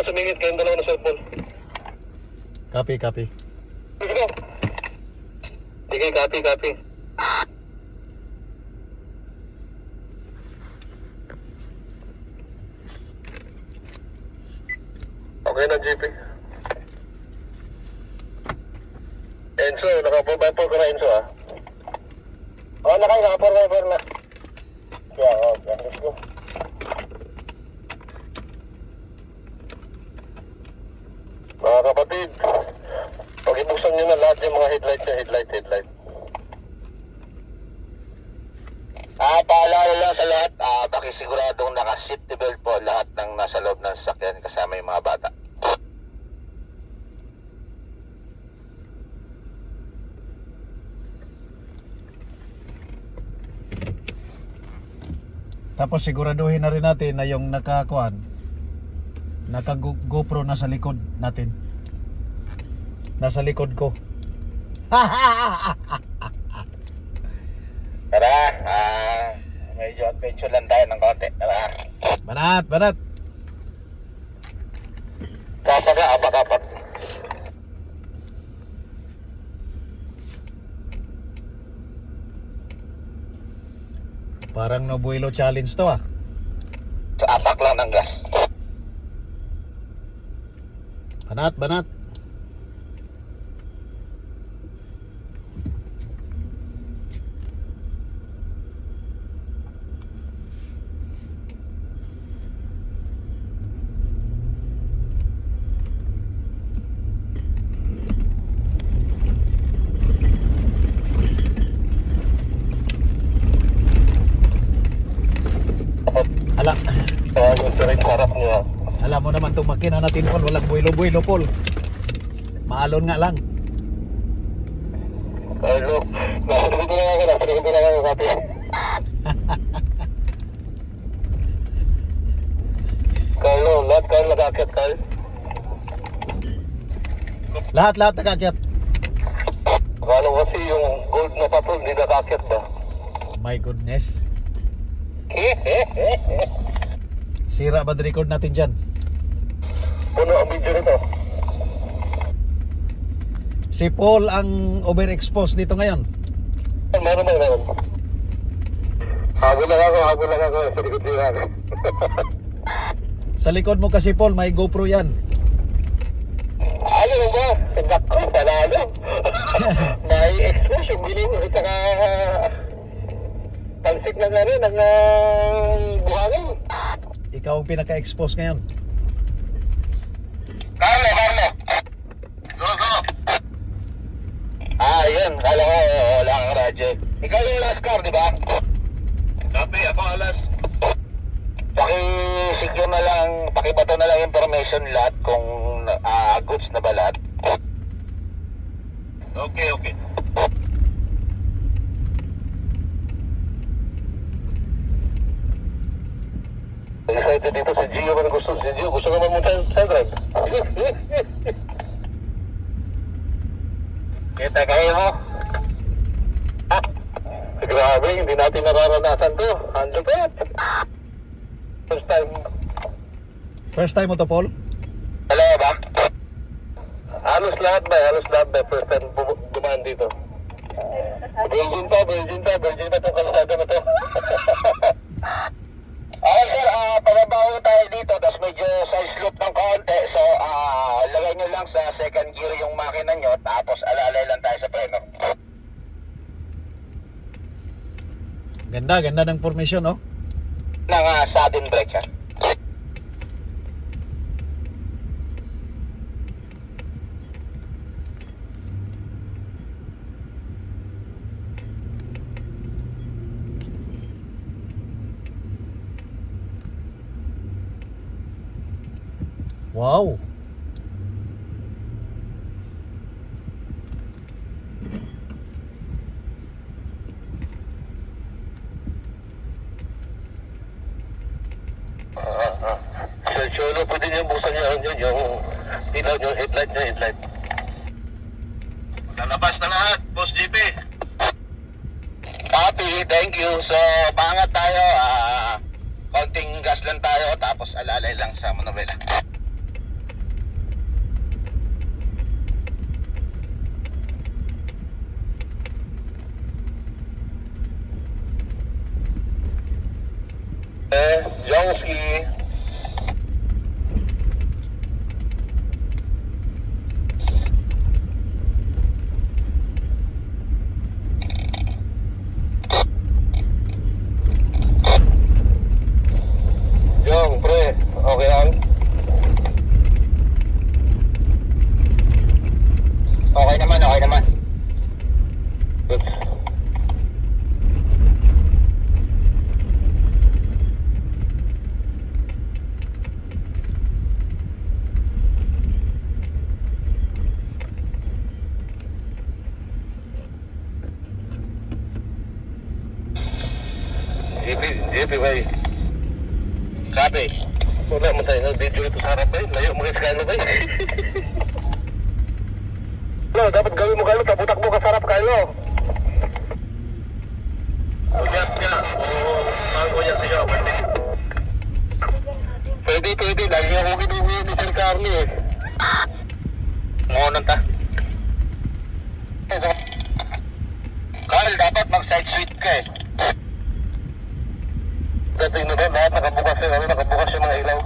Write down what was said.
Sumingit kayong dalawa na cellphone. Copy, copy. Sige. Sige, copy. Okay na, GP. Enzo, naka-4x4 ka na, Enzo, ah? Oo, naka-4x4 na. Yeah, okay, let's go. Mga kapatid, pag-ibuksan nyo na lahat yung mga headlight. Paalala lang sa lahat, pakisiguradong naka-seatbelt po lahat ng nasa loob ng sasakyan kasama yung mga bata. Tapos siguraduhin na rin natin na yung naka GoPro na sa likod natin. Nasa likod ko. Tara, medyo adventure lang tayo ng konti. Tara. Banat. Kapat. Parang Nobuelo challenge to, ah. So, apak lang ng gas. Banat. Ala, Yung direct harap niya. alam mo naman itong makina natin, Paul. Walang buwelo-buwelo, Paul. Maalon nga lang. Carlo, nasa likod na ako, copy. Carlo, lahat Carl nag-akyat, Carl. Lahat nakakyat. Kala kasi yung gold na patrol, hindi nag-akyat ba? My goodness. Sira ba record natin dyan? Puno ang video nito. Si Paul ang overexposed dito ngayon. Meron. Hago lang ako sa likod nila. Sa likod mo kasi, Paul, may GoPro yan. Ano ba? Sagak ko, panalo. May expose yung biling at saka talsik na gano'n, ng buhangin. Ikaw ang pinaka-expose ngayon. Carlo. Go. Yun. Kala ko, wala kang radyo. Ikaw yung last car, di ba? Copy, ako alas. Paki-secure na lang, pakibato na lang information lahat kung goods na ba lahat. Okay. Excited dito si Gio ka na gusto. Si Gio gusto naman mo sa drive. Kita kayo mo. Grabe, hindi natin nararanasan to. Handlo pa yan. First time mo to, Paul? Hello ba? Halos lahat ba? First time dumaan dito. Virgin pa itong kalsada na to. Okay sir, pababaho tayo dito, tapos medyo side slope ng konti. So, lagay nyo lang sa second gear yung makina nyo, tapos alalay lang tayo sa preno. Ganda ng formation, oh. Nang sudden brake sir. Wow. Sir Cholo, pwede niyo buksan niyo yung ilaw niyo, headlight. Lalabas na lahat, Boss GP. Copy, thank you. So, pangat tayo, konting gas lang tayo, tapos alalay lang sa Manobela. Way. Copy. Wala mo tayo, video ito sa harap ba? Layo mo kasi kano ba? No, dapat gawin mo kano, tabutak mo kasarap kano. Uyak niya. Oo, bago yan sa'yo. Pwede. Lagi ako ginuwi ni Sir Carly eh. Ngunang ta. Carl, dapat mag-side sweep ka eh. Dating na doon, lahat nakabukas yung mga ilaw.